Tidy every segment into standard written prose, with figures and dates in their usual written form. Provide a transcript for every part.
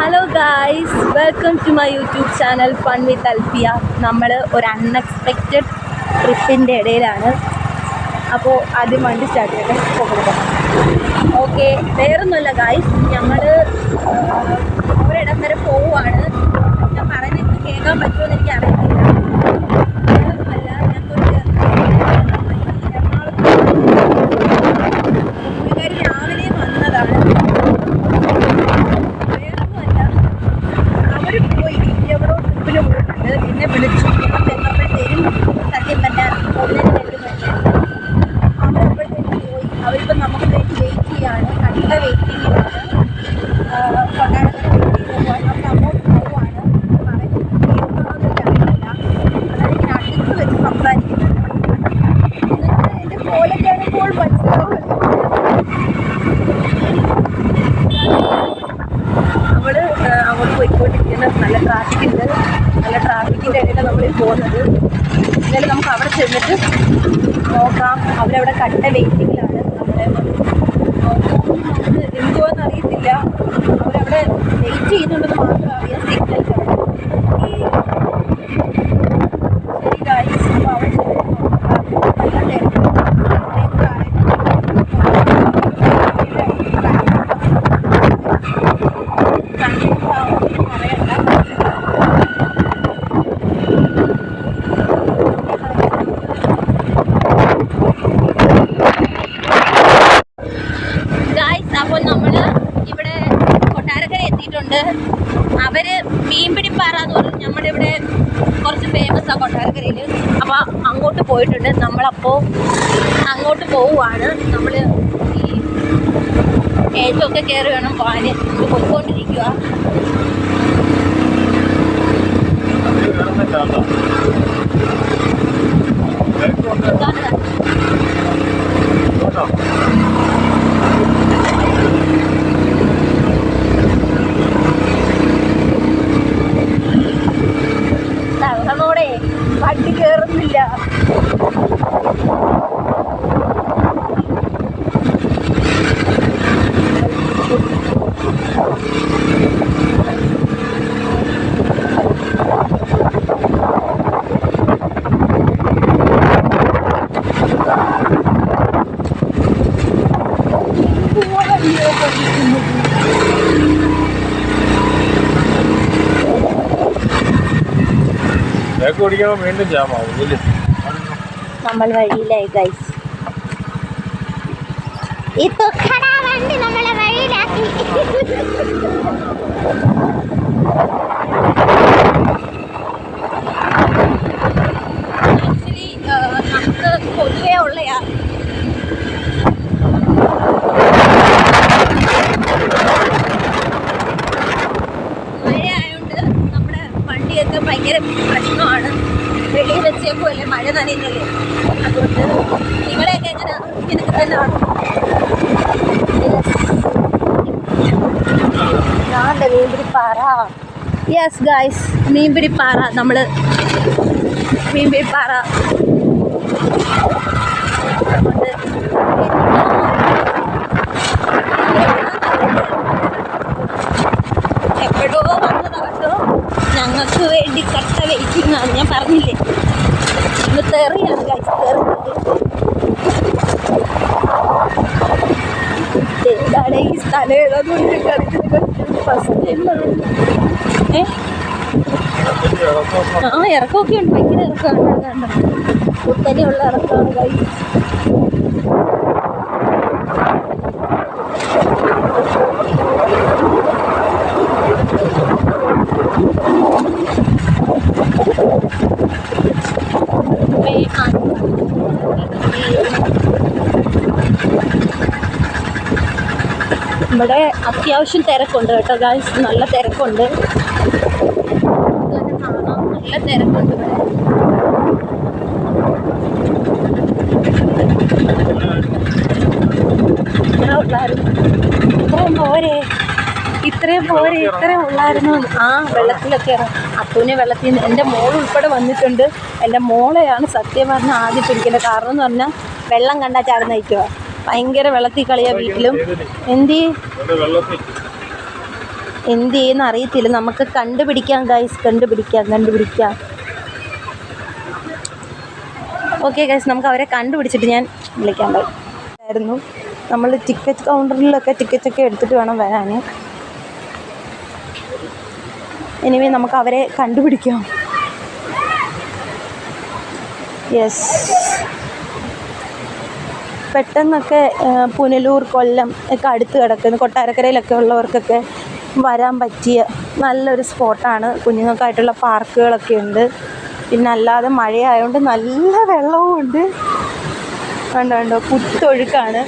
Hello guys, welcome to my YouTube channel fun with Alfiya. നമ്മൾ ഒരു unexpected ട്രിപ്പിൻ്റെ ഇടയിലാണ്. അപ്പോൾ ആദ്യം വണ്ടി സ്റ്റാർട്ട് ചെയ്യട്ടെ. ഓക്കെ, വേറൊന്നുമല്ല ഗായ്സ്, ഞങ്ങൾ ഒരിടം വരെ പോവുകയാണ്. ഞാൻ പറഞ്ഞിട്ട് കേൾക്കാൻ പറ്റുമെന്ന് എനിക്ക് അറിയത്തില്ല. വേറൊന്നുമല്ല, പുള്ളിക്കാരി രാവിലെ വന്നതാണ്. അവർ പോയി എവിടോ ട്രിപ്പിന് പോയിട്ടുണ്ട്. എന്നെ വിളിച്ചു. ഞാൻ ചെന്നപ്പോഴത്തേനും സത്യം പറഞ്ഞാൽ അവരപ്പോഴത്തേക്കും പോയി. അവരിപ്പോൾ നമുക്ക് വേണ്ടി വെയിറ്റ് ചെയ്യാണ്. കണ്ട വെയിറ്റിങ്ങിലാണ്. കൊട്ടാരക്കര വെയിറ്റ് ചെയ്ത് പോകാൻ നമ്മൾ അങ്ങോട്ട് പോവുകയാണ്. പറയുന്നത് അതാണ് ഇങ്ങനെ അടുത്ത് വെച്ച് സംസാരിക്കുന്നത്. എന്നിട്ട് എൻ്റെ കോലൊക്കെയാണ് ഇപ്പോൾ മനസ്സിലാവുന്നത്. അങ്ങോട്ട് പോയിക്കൊണ്ടിരിക്കുന്നത്. നല്ല ട്രാഫിക്കുണ്ട്. നല്ല ട്രാഫിക്കിൻ്റെ ഇടയിലാണ് നമ്മൾ പോകുന്നത്. എന്നാലും നമുക്ക് അവിടെ ചെന്നിട്ട് നോക്കാം. അവരവിടെ കട്ട വെയിറ്റിങ്ങിലാണ്. നമ്മളെ എന്തുവാന്ന് അറിയത്തില്ല. അവരവിടെ വെയിറ്റ് ചെയ്യുന്നുണ്ടെന്ന് മാത്രം അറിയാം. സിഗ്നൽ ശരി ഗായ്സ്, അപ്പോൾ അവിടെ അവർ മീൻപിടിപ്പാറ എന്ന് പറഞ്ഞു. നമ്മുടെ ഇവിടെ കുറച്ച് ഫേമസാണ് കൊട്ടാരക്കരയിൽ. അപ്പോൾ അങ്ങോട്ട് പോയിട്ടുണ്ട്. നമ്മളപ്പോൾ അങ്ങോട്ട് പോവുകയാണ്. നമ്മൾ ഈ ഏറ്റമൊക്കെ കയറി വേണം പോകാൻ. പോയിക്കൊണ്ടിരിക്കുക. നമ്മളോടെ വണ്ടി കയറുന്നില്ല. വീണ്ടും ജാമാവും. നമ്മൾ വഴിയിലായി ഗൈസ്. ഈ തൊക്കട വണ്ടി നമ്മളെ വഴിയിലാക്കി. ആക്ച്വലി നമുക്ക് പൊതുവേ ഉള്ളയാ മഴയായതുകൊണ്ട് നമ്മുടെ വണ്ടിയൊക്കെ ഭയങ്കര പ്രശ്നമാണ്. വെളിയിൽ വെച്ചേക്കുമല്ലേ, മഴ നനയുന്നില്ലേ. അതുകൊണ്ട് നിങ്ങളെയൊക്കെ എങ്ങനെ ഇങ്ങനെയൊക്കെ തന്നെയാണ്. മീൻപിടിപ്പാറ. Yes guys, Meenpidippara. നമ്മൾ മീൻപിടിപ്പാറ എപ്പോഴോ വന്നതാട്ടോ. ഞങ്ങൾക്ക് വേണ്ടി കട്ട വെയിറ്റിംഗ് ആണ്. ഞാൻ പറഞ്ഞില്ലേ, ഇന്ന് തെറിയാണ് ഗൈസ്. ഏതാണ് ഈ സ്ഥലം? ഏതാന്ന് ഫസ്റ്റ് ടൈമാണ്. ഇറക്കമൊക്കെ ഉണ്ട്. ഭയങ്കര ഇറക്കമാണ്. കുത്തനെയുള്ള ഇറക്കമാണ് ഗൈസ്. ഇവിടെ അത്യാവശ്യം തിരക്കുണ്ട് കേട്ടോ ഗായ്സ്. നല്ല തിരക്കുണ്ട്. നല്ല തിരക്കുണ്ട് ഇവിടെ. ഇത്രയും ഉള്ളായിരുന്നു. ആ വെള്ളത്തിലൊക്കെ അപ്പൂനെ വെള്ളത്തിൽ നിന്ന് എൻ്റെ മോൾ ഉൾപ്പെടെ വന്നിട്ടുണ്ട്. എൻ്റെ മോളെയാണ് സത്യം പറഞ്ഞാൽ ആദ്യം പിടിക്കേണ്ടത്. കാരണം എന്ന് പറഞ്ഞാൽ വെള്ളം കണ്ടാൽ ചാടുന്ന നയിക്കുക. ഭയങ്കര വെള്ളത്തിൽ കളിയാ വീട്ടിലും. എന്തി എന്ത് ചെയ്യുന്ന അറിയത്തില്ല. നമുക്ക് കണ്ടുപിടിക്കാം ഗൈസ്, കണ്ടുപിടിക്കാം. ഓക്കെ ഗൈസ്, നമുക്ക് അവരെ കണ്ടുപിടിച്ചിട്ട് ഞാൻ വിളിക്കാൻ പറ്റുമായിരുന്നു. നമ്മൾ ടിക്കറ്റ് കൗണ്ടറിലൊക്കെ ടിക്കറ്റൊക്കെ എടുത്തിട്ട് വേണം വരാൻ. എനിവേ നമുക്ക് അവരെ കണ്ടുപിടിക്കാം. യെസ്, പെട്ടെന്നൊക്കെ പുനലൂർ, കൊല്ലം ഒക്കെ അടുത്ത് കിടക്കുന്ന കൊട്ടാരക്കരയിലൊക്കെ ഉള്ളവർക്കൊക്കെ വരാൻ പറ്റിയ നല്ലൊരു സ്പോട്ടാണ്. കുഞ്ഞുങ്ങൾക്കായിട്ടുള്ള പാർക്കുകളൊക്കെ ഉണ്ട്. പിന്നെ അല്ലാതെ മഴയായതുകൊണ്ട് നല്ല വെള്ളവും ഉണ്ട്. കണ്ടോ കുത്തൊഴുക്കാണ്.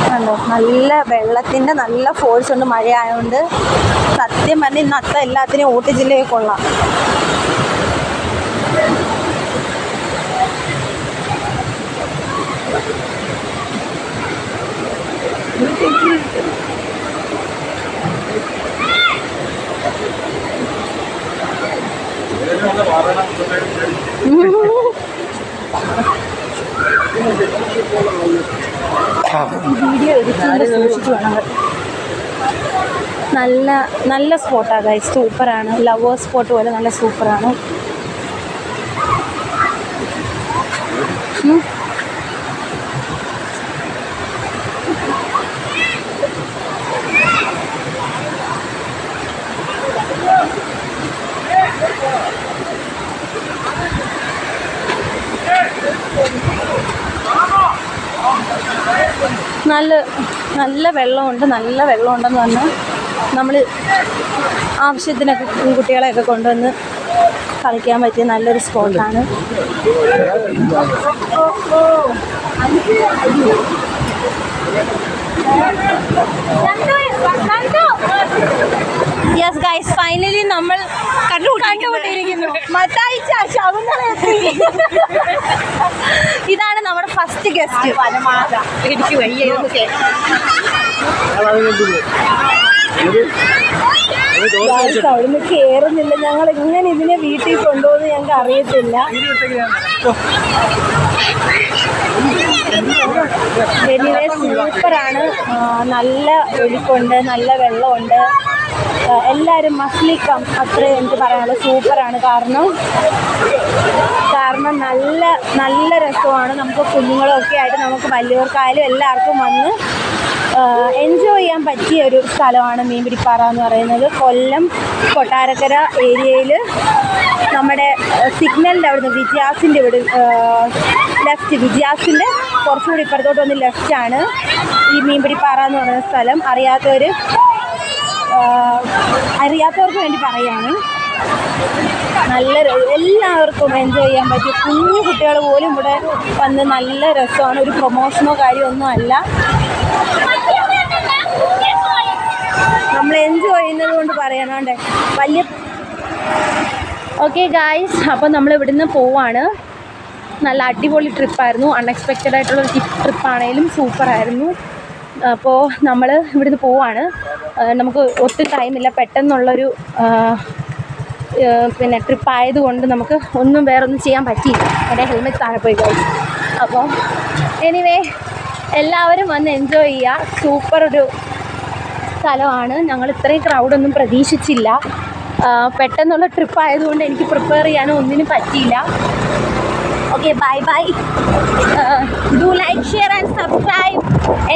കണ്ടോ, നല്ല വെള്ളത്തിൻ്റെ നല്ല ഫോഴ്സ് ഉണ്ട് മഴയായതുകൊണ്ട്. സത്യം പറഞ്ഞാൽ ഇന്ന് അത്ര എല്ലാത്തിനെയും ഊട്ടി ജില്ലയിൽ കൊള്ളാം. വീഡിയോ എഡിറ്റിംഗ് സൂക്ഷിച്ച് വേണം. നല്ല സ്പോട്ടാണ് ഗൈസ്, സൂപ്പറാണ്. ലവേഴ്സ് സ്പോട്ട് പോലെ നല്ല സൂപ്പറാണ്. നല്ല വെള്ളമുണ്ടെന്ന് പറഞ്ഞാൽ നമ്മൾ ആവശ്യത്തിനൊക്കെ കുട്ടികളെയൊക്കെ കൊണ്ടുവന്ന് കളിക്കാൻ പറ്റിയ നല്ലൊരു സ്പോട്ടാണ്. യെസ് ഗൈസ്, ഫൈനലി നമ്മൾ കണ്ടുപിട്ടിരിക്കുന്നു. ഇതാണ് നമ്മുടെ ഫസ്റ്റ് ഗസ്റ്റ്. എനിക്ക് വയ്യ അവിടുന്ന് കയറുന്നില്ല. ഞങ്ങൾ എങ്ങനെ ഇതിനെ വീട്ടിൽ കൊണ്ടുപോകുന്നു ഞങ്ങൾക്ക് അറിയത്തില്ല. എനിവേ സൂപ്പറാണ്. നല്ല ഒഴുക്കുണ്ട്, നല്ല വെള്ളമുണ്ട്. എല്ലാവരും മസ്ലിക്കം, അത്രയും എനിക്ക് പറയാനുള്ളത്. സൂപ്പറാണ്. കാരണം നല്ല രസമാണ്. നമുക്ക് കുഞ്ഞുങ്ങളൊക്കെ ആയിട്ട് നമുക്ക് വലിയവർക്കായാലും എല്ലാവർക്കും വന്ന് എൻജോയ് ചെയ്യാൻ പറ്റിയ ഒരു സ്ഥലമാണ് മീൻപിടിപ്പാറ എന്ന് പറയുന്നത്. കൊല്ലം കൊട്ടാരക്കര ഏരിയയിൽ നമ്മുടെ സിഗ്നലിൻ്റെ അവിടുന്ന് വിജയാസിൻ്റെ ലെഫ്റ്റ്, വിജയാസിൻ്റെ കുറച്ചുകൂടി ഇപ്പുറത്തോട്ട് വന്ന് ലെഫ്റ്റാണ് ഈ മീൻപിടിപ്പാറ എന്ന് പറയുന്ന സ്ഥലം. അറിയാത്തവർക്ക് വേണ്ടി പറയുകയാണ്. എല്ലാവർക്കും എൻജോയ് ചെയ്യാൻ പറ്റും. കുഞ്ഞു കുട്ടികൾ പോലും ഇവിടെ വന്ന് നല്ല രസമാണ്. ഒരു പ്രൊമോഷനോ കാര്യമൊന്നും അല്ല, നമ്മൾ എൻജോയ് ചെയ്യുന്നത് കൊണ്ട് പറയണോണ്ടേ വലിയ. ഓക്കെ ഗായ്സ്, അപ്പോൾ നമ്മൾ ഇവിടുന്ന് പോവാണ്. നല്ല അടിപൊളി ട്രിപ്പായിരുന്നു. അൺഎക്സ്പെക്റ്റഡ് ആയിട്ടുള്ള ട്രിപ്പാണെങ്കിലും സൂപ്പറായിരുന്നു. അപ്പോൾ നമ്മൾ ഇവിടുന്ന് പോവാണ്. നമുക്ക് ഒട്ടും ടൈമില്ല, പെട്ടെന്നുള്ളൊരു പിന്നെ ട്രിപ്പായതുകൊണ്ട് നമുക്ക് വേറൊന്നും ചെയ്യാൻ പറ്റിയില്ല. എൻ്റെ ഹെൽമെറ്റ് താഴെ പോയി ഗൈസ്. അപ്പോൾ എനിവേ എല്ലാവരും വന്ന് എൻജോയ് ചെയ്യുക. സൂപ്പർ ഒരു സ്ഥലമാണ്. ഞങ്ങൾ ഇത്രയും ക്രൗഡൊന്നും പ്രതീക്ഷിച്ചില്ല. പെട്ടെന്നുള്ള ട്രിപ്പായതുകൊണ്ട് എനിക്ക് പ്രിപ്പയർ ചെയ്യാനോ ഒന്നിനും പറ്റിയില്ല. Okay, bye. Do like, share and subscribe.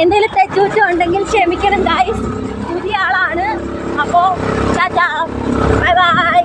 എന്തെങ്കിലും തെറ്റുകുറ്റം ഉണ്ടെങ്കിൽ ക്ഷമിക്കണം ഗൈസ്, പുതിയ ആളാണ്. അപ്പോൾ ബൈ.